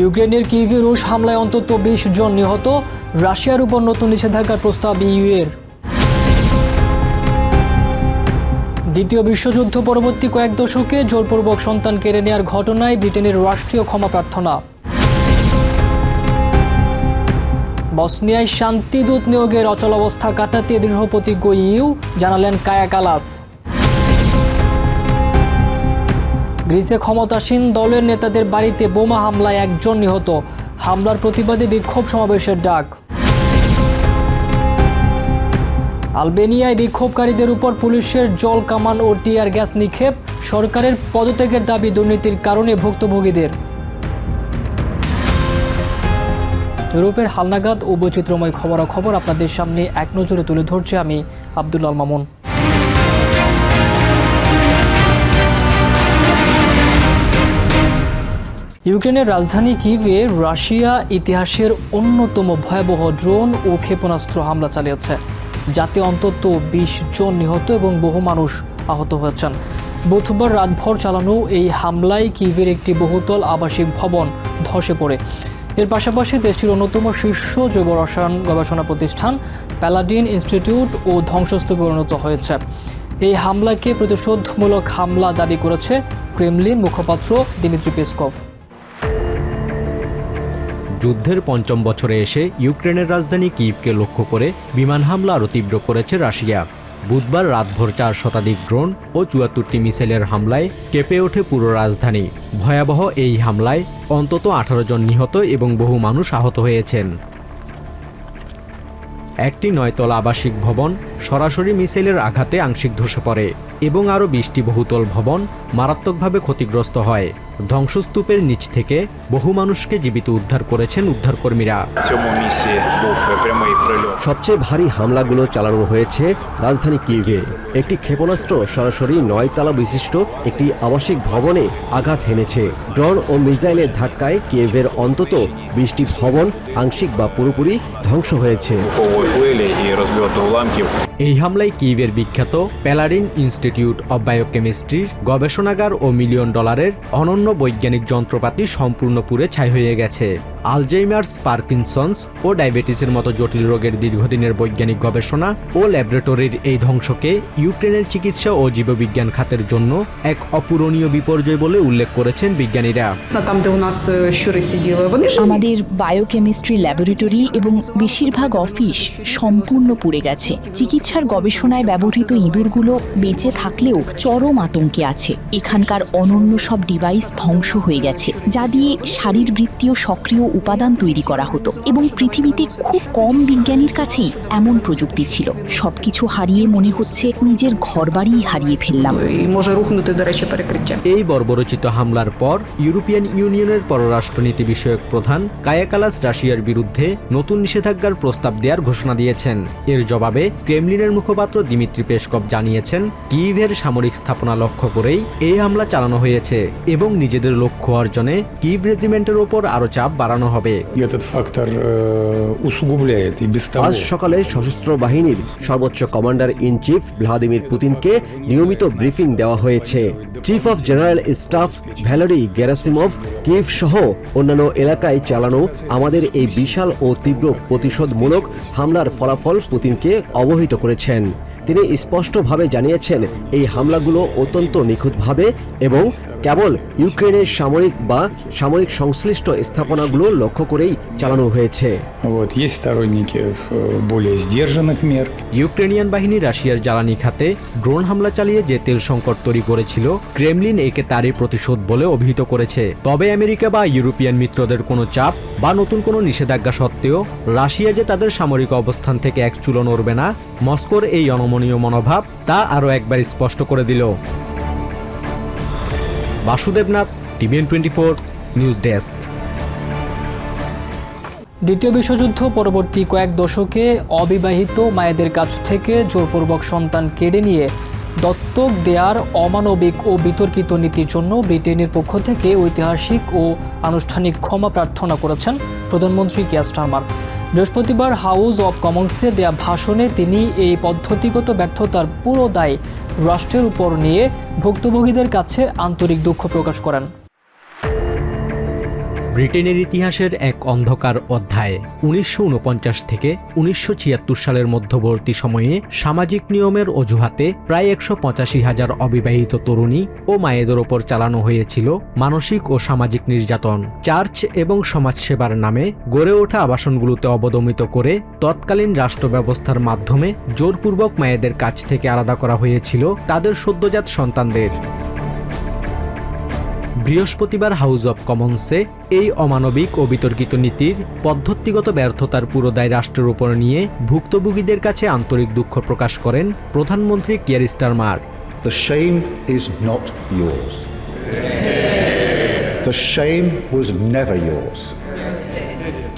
ইউক্রেনের কিয়েভে রুশ হামলায় অন্তত ২০ জন নিহত, রাশিয়ার উপর নতুন নিষেধাজ্ঞার প্রস্তাব ইইউর। দ্বিতীয় বিশ্বযুদ্ধ পরবর্তী কয়েক দশকে জোরপূর্বক সন্তান কেড়ে নেওয়ার ঘটনায় ব্রিটেনের রাষ্ট্রীয় ক্ষমা প্রার্থনা। বসনিয়ায় শান্তিদূত নিয়োগের অচলাবস্থা কাটাতে দৃঢ়প্রতিজ্ঞ ইইউ, জানালেন কায়া কালাস। গ্রিসে ক্ষমতাসীন দলের নেতাদের বাড়িতে বোমা হামলায় ১ জন নিহত, হামলার প্রতিবাদে বিক্ষোভ সমাবেশের ডাক। আলবেনিয়ায় বিক্ষোভকারীদের উপর পুলিশের জল কামান ও টিয়ার গ্যাস নিক্ষেপ, সরকারের পদত্যাগের দাবি দুর্নীতির কারণে ভুক্তভোগীদের। ইউরোপের হালনাগাদ ও বৈচিত্র্যময় খবরাখবর আপনাদের সামনে এক নজরে তুলে ধরছে আমি আব্দুল আল মামুন। ইউক্রেনের রাজধানী কিয়েভে রাশিয়া ইতিহাসের অন্যতম ভয়াবহ ড্রোন ও ক্ষেপণাস্ত্র হামলা চালিয়েছে, যাতে অন্তত ২০ জন নিহত এবং বহু মানুষ আহত হয়েছেন। বুধবার রাতভর চালানো এই হামলায় কিয়েভের একটি বহুতল আবাসিক ভবন ধসে পড়ে। এর পাশাপাশি দেশটির অন্যতম শীর্ষ জৈব রসায়ন গবেষণা প্রতিষ্ঠান প্যালাডিন ইনস্টিটিউট ও ধ্বংসস্তূপে পরিণত হয়েছে। এই হামলাকে প্রতিশোধমূলক হামলা দাবি করেছে ক্রেমলিন মুখপাত্র দিমিত্রি পেসকভ। যুদ্ধের পঞ্চম বছরে এসে ইউক্রেনের রাজধানী কিয়েভকে লক্ষ্য করে বিমান হামলা আরও তীব্র করেছে রাশিয়া। বুধবার রাতভর ৪ শতাধিক ড্রোন ও ৭৪টি মিসাইলের হামলায় কেঁপে ওঠে পুরো রাজধানী। ভয়াবহ এই হামলায় অন্তত ১৮ জন নিহত এবং বহু মানুষ আহত হয়েছেন। একটি ৯তলা আবাসিক ভবন সরাসরি মিসাইলের আঘাতে আংশিক ধসে পড়ে এবং আরও ২০টি বহুতল ভবন মারাত্মকভাবে ক্ষতিগ্রস্ত হয়। ধ্বংসস্তূপের নিচ থেকে বহু মানুষকে জীবিত উদ্ধার করেছেন উদ্ধারকর্মীরা। সবচেয়ে ভারী হামলাগুলো চালানো হয়েছে রাজধানী কিয়েভে। একটি ক্ষেপণাস্ত্র সরাসরি ৯ তলা বিশিষ্ট একটি আবাসিক ভবনে আঘাত হেনেছে। ড্রোন ও মিসাইলের ধাক্কায় কিয়েভের অন্তত ২০টি ভবন আংশিক বা পুরোপুরি ধ্বংস হয়েছে। এই হামলায় কিয়েভের বিখ্যাত প্যালাডিন ইনস্টিটিউট অব বায়োকেমিস্ট্রির গবেষণাগার ও মিলিয়ন ডলারের অনন্য বৈজ্ঞানিক যন্ত্রপাতি সম্পূর্ণ পুড়ে ছাই হয়ে গেছে। আলজাইমার্স, পার্কিনসন্স ও ডায়াবেটিসের মতো জটিল রোগের দীর্ঘদিনের বৈজ্ঞানিক গবেষণা ও ল্যাবরেটরির এই ধ্বংসকে ইউক্রেনের চিকিৎসা ও জীববিজ্ঞান খাতের জন্য এক অপূরণীয় বিপর্যয় বলে উল্লেখ করেছেন বিজ্ঞানীরা। আমাদের বায়োকেমিস্ট্রি ল্যাবরেটরি এবং বেশিরভাগ অফিস সম্পূর্ণ পুড়ে গেছে। চিকিৎসার গবেষণায় ব্যবহৃত ইঁদুরগুলো বেঁচে থাকলেও চরম আতঙ্কে আছে। এখানকার অনন্য সব ডিভাইস ধ্বংস হয়ে গেছে, যা দিয়ে শারীরবৃত্তীয় সক্রিয় উপাদান তৈরি করা হতো, এবং পৃথিবীতে খুব কম বিজ্ঞানীর কাছেই এমন প্রযুক্তি ছিল। সবকিছু হারিয়ে মনে হচ্ছে নিজের ঘরবাড়ি হারিয়ে ফেললাম। এই বর্বরচিত হামলার পর ইউরোপিয়ান ইউনিয়নের পররাষ্ট্রনীতি বিষয়ক প্রধান কায়া কালাস রাশিয়ার বিরুদ্ধে নতুন নিষেধাজ্ঞার প্রস্তাব দেওয়ার ঘোষণা দিয়েছেন। এর জবাবে ক্রেমলিনের মুখপাত্র দিমিত্রি পেসকভ জানিয়েছেন, কিয়েভের সামরিক স্থাপনা লক্ষ্য করেই এই হামলা চালানো হয়েছে এবং নিজেদের লক্ষ্য অর্জনে কিয়েভ রেজিমেন্টের ওপর আরও চাপ বাড়ানো হবে। আজ সকালে সশস্ত্র বাহিনীর সর্বোচ্চ কমান্ডার ইন চিফ ভ্লাদিমির পুতিনকে নিয়মিত ব্রিফিং দেওয়া হয়েছে। Chief of general staff Valery Gerasimov Kiev সহ অন্যান্য এলাকায় চালানো আমাদের এই বিশাল ও তীব্র প্রতিশোধমূলক হামলার ফলাফল পুতিনকে অবহিত করেছেন। তিনি স্পষ্টভাবে জানিয়েছেন, এই হামলাগুলো অত্যন্ত নিখুঁতভাবে এবং কেবল ইউক্রেনের সামরিক সংশ্লিষ্ট স্থাপনাগুলো লক্ষ্য করেই চালানো হয়েছে। ইউক্রেনিয়ান বাহিনী রাশিয়ার জ্বালানি খাতে ড্রোন হামলা চালিয়ে যে তেল সংকট তৈরি করেছিল, ক্রেমলিন একে তারই প্রতিশোধ বলে অভিহিত করেছে। তবে আমেরিকা বা ইউরোপিয়ান মিত্রদের কোনো চাপ বা নতুন কোনো নিষেধাজ্ঞা সত্ত্বেও রাশিয়া যে তাদের সামরিক অবস্থান থেকে এক চুলো নড়বে না, মস্কোর এই অনমনীয় মনোভাব তা আরও একবার স্পষ্ট করে দিল। Basudebnath, TVN 24 news desk. দ্বিতীয় বিশ্বযুদ্ধ পরবর্তী কয়েক দশকে অবিবাহিত মায়েদের কাছ থেকে জোরপূর্বক সন্তান কেড়ে নিয়ে দত্তক দেয়ার অমানবিক ও বিতর্কিত নীতির জন্য ব্রিটেনের পক্ষ থেকে ঐতিহাসিক ও আনুষ্ঠানিক ক্ষমা প্রার্থনা করেছেন প্রধানমন্ত্রী কিয়ার স্টারমার। বৃহস্পতিবার হাউস অব কমন্সে দেয়া ভাষণে তিনি এই পদ্ধতিগত ব্যর্থতার পুরো দায় রাষ্ট্রের উপর নিয়ে ভুক্তভোগীদের কাছে আন্তরিক দুঃখ প্রকাশ করেন। ব্রিটেনের ইতিহাসের এক অন্ধকার অধ্যায়। 1949 থেকে 1976 সালের মধ্যবর্তী সময়ে সামাজিক নিয়মের অজুহাতে প্রায় 185,000 অবিবাহিত তরুণী ও মায়েদের ওপর চালানো হয়েছিল মানসিক ও সামাজিক নির্যাতন। চার্চ এবং সমাজসেবার নামে গড়ে ওঠা আবাসনগুলোতে অবদমিত করে তৎকালীন রাষ্ট্র ব্যবস্থার মাধ্যমে জোরপূর্বক মায়েদের কাছ থেকে আলাদা করা হয়েছিল তাদের সদ্যজাত সন্তানদের। বৃহস্পতিবার হাউস অব কমন্সে এই অমানবিক ও বিতর্কিত নীতির পদ্ধতিগত ব্যর্থতার পুরো দায় রাষ্ট্রের উপর নিয়ে ভুক্তভোগীদের কাছে আন্তরিক দুঃখ প্রকাশ করেন প্রধানমন্ত্রী Keir Starmer. The shame is not yours. The shame was never yours.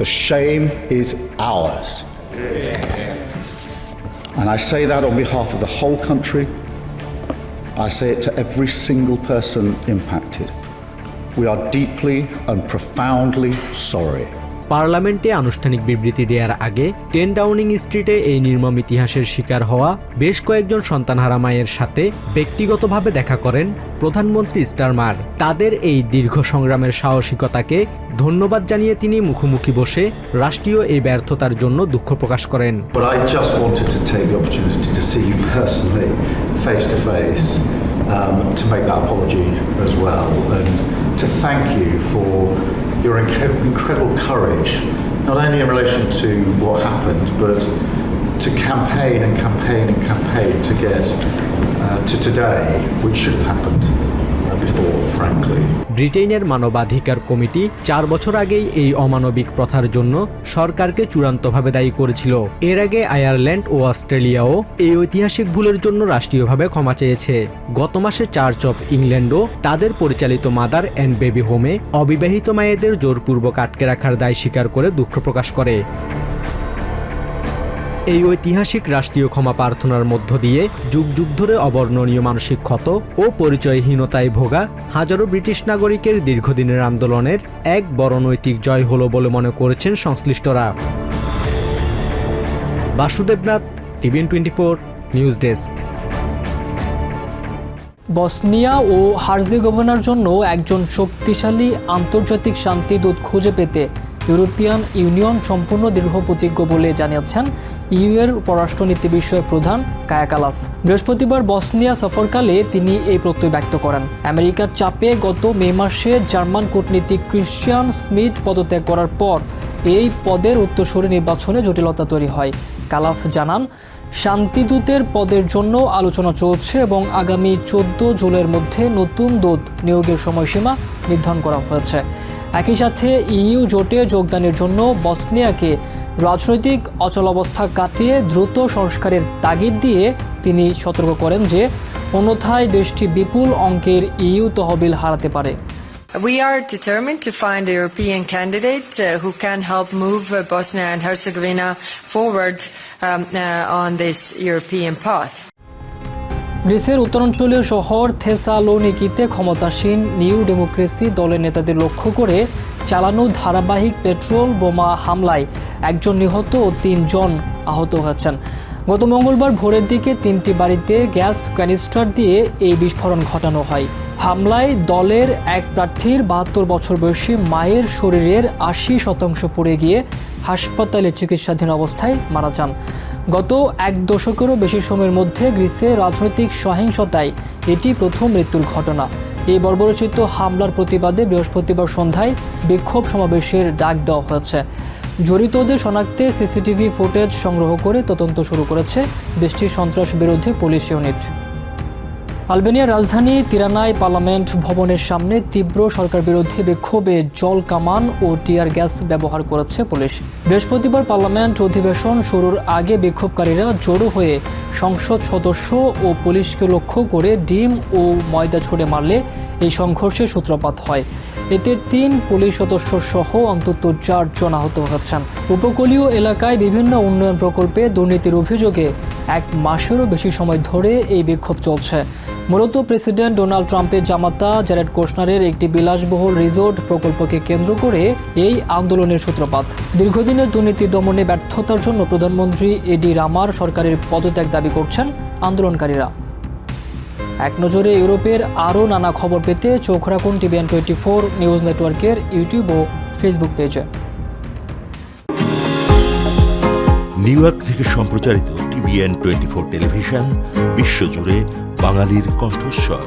The shame is ours. And I say that on behalf of the whole country. I say it to every single person impacted. We are deeply and profoundly sorry. পার্লামেন্টে আনুষ্ঠানিক বিবৃতি দেওয়ার আগে 10 Downing স্ট্রিটে এই নির্মম ইতিহাসের শিকার হওয়া বেশ কয়েকজন সন্তানহারা মায়ের সাথে ব্যক্তিগতভাবে দেখা করেন প্রধানমন্ত্রী স্টারমার। তাদের এই দীর্ঘ সংগ্রামের সাহসিকতাকে ধন্যবাদ জানিয়ে তিনি মুখোমুখি বসে রাষ্ট্রীয় এই ব্যর্থতার জন্য দুঃখ প্রকাশ করেন। But I just wanted to take the opportunity to see you personally, face to face, to make that apology as well, and to thank you for your incredible courage, not only in relation to what happened, but to campaign and campaign and campaign to get to today, which should have happened before, frankly. ব্রিটেনের মানবাধিকার committee 4 বছর আগেই এই অমানবিক প্রথার জন্য সরকারকে চূড়ান্তভাবে দায়ী করেছিল। এর আগে আয়ারল্যান্ড ও অস্ট্রেলিয়াও এই ঐতিহাসিক ভুলের জন্য রাষ্ট্রীয়ভাবে ক্ষমা চেয়েছে। গত মাসে চার্চ অফ ইংল্যান্ডও তাদের পরিচালিত মাদার অ্যান্ড বেবি হোমে অবিবাহিত মায়েদের জোরপূর্বক আটকে রাখার দায় স্বীকার করে দুঃখ প্রকাশ করে। এই ঐতিহাসিক রাষ্ট্রীয় ক্ষমা প্রার্থনার মধ্য দিয়ে যুগ যুগ ধরে অবর্ণনীয় মানসিক ক্ষত ও পরিচয়হীনতায় ভোগা হাজারো ব্রিটিশ নাগরিকের দীর্ঘদিনের আন্দোলনের এক বড় নৈতিক জয় হলো বলে মনে করেছেন সংশ্লিষ্টরা। Basudebnath, TVN 24 news desk. Bosnia ও হার্জেগোভিনার জন্য একজন শক্তিশালী আন্তর্জাতিক শান্তিদূত খুঁজে পেতে ইউরোপিয়ান ইউনিয়ন সম্পূর্ণ দৃঢ় প্রতিজ্ঞ বলে জানিয়েছেন ইউএর পররাষ্ট্রনীতি বিষয়ক প্রধান কায়া কালাস। বৃহস্পতিবার বসনিয়া সফরকালে তিনি এই প্রত্যয় ব্যক্ত করেন। আমেরিকার চাপে গত মে মাসে জার্মান কূটনীতিক ক্রিশ্চিয়ান স্মিথ পদত্যাগ করার পর এই পদের উত্তরসূরি নির্বাচনে জটিলতা তৈরি হয়। কালাস জানান, শান্তিদূতের পদের জন্য আলোচনা চলছে এবং আগামী 14 জুলাইয়ের মধ্যে নতুন দূত নিয়োগের সময়সীমা নির্ধারণ করা হয়েছে। একই সাথে ইইউ জোটে যোগদানের জন্য বসনিয়াকে রাজনৈতিক অচলাবস্থা কাটিয়ে দ্রুত সংস্কারের তাগিদ দিয়ে তিনি সতর্ক করেন যে অন্যথায় দেশটি বিপুল অঙ্কের ইইউ তহবিল হারাতে পারে। We are determined to find a European candidate who can help move Bosnia and Herzegovina forward on this European path. গ্রিসের উত্তরাঞ্চলীয় শহর থেসালোনিকিতে ক্ষমতাসীন নিউ ডেমোক্রেসি দলের নেতাদের লক্ষ্য করে চালানো ধারাবাহিক পেট্রোল বোমা হামলায় একজন নিহত ও 3 জন আহত হয়েছেন। গত মঙ্গলবার ভোরের দিকে 3টি বাড়িতে গ্যাস ক্যানিস্টার দিয়ে এই বিস্ফোরণ ঘটানো হয়। হামলায় দলের এক প্রার্থীর 72 বছর বয়সী মায়ের শরীরের 80% পুড়ে গিয়ে হাসপাতালে চিকিৎসাধীন অবস্থায় মারা যান। গত 1 দশকেরও বেশি সময়ের মধ্যে গ্রিসে রাজনৈতিক সহিংসতায় এটি প্রথম মৃত্যুর ঘটনা। এই বর্বরোচিত হামলার প্রতিবাদে বৃহস্পতিবার সন্ধ্যায় বিক্ষোভ সমাবেশের ডাক দেওয়া হয়েছে। জড়িতদের শনাক্তে সিসিটিভি ফুটেজ সংগ্রহ করে তদন্ত শুরু করেছে দেশটির সন্ত্রাস বিরোধী পুলিশ ইউনিট। আলবেনিয়ার রাজধানী তিরানায় পার্লামেন্ট ভবনের সামনে তীব্র সরকার বিরোধী বিক্ষোভে জল কামান ও টিয়ার গ্যাস ব্যবহার করেছে পুলিশ। বৃহস্পতিবার পার্লামেন্ট অধিবেশন শুরুর আগে বিক্ষোভকারীরা জড়ো হয়ে সংসদ সদস্য ও পুলিশকে লক্ষ্য করে ডিম ও ময়দা ছুড়ে মারলে এই সংঘর্ষের সূত্রপাত হয়। এতে 3 পুলিশ সদস্য সহ অন্তত 4 জন আহত হয়েছেন। উপকূলীয় এলাকায় বিভিন্ন উন্নয়ন প্রকল্পে দুর্নীতির অভিযোগে 1 মাসেরও বেশি সময় ধরে এই বিক্ষোভ চলছে। মূলত প্রেসিডেন্ট ডোনাল্ড ট্রাম্পের জামাতা জ্যারেড কোশনারের একটি বিলাসবহুল রিসোর্ট প্রকল্পকে কেন্দ্র করে এই আন্দোলনের সূত্রপাত। দীর্ঘদিনের দুর্নীতি দমনে ব্যর্থতার জন্য প্রধানমন্ত্রী এডি রামার সরকারের পদত্যাগ দাবি করছেন আন্দোলনকারীরা। এক নজরে ইউরোপের আরও নানা খবর পেতে চোখ রাখুন TVN24 নিউজ নেটওয়ার্কের ইউটিউব ও ফেসবুক পেজে। নিউ ইয়র্ক থেকে সম্প্রচারিত TVN24 টেলিভিশন বিশ্বজুড়ে বাঙালির কণ্ঠস্বর।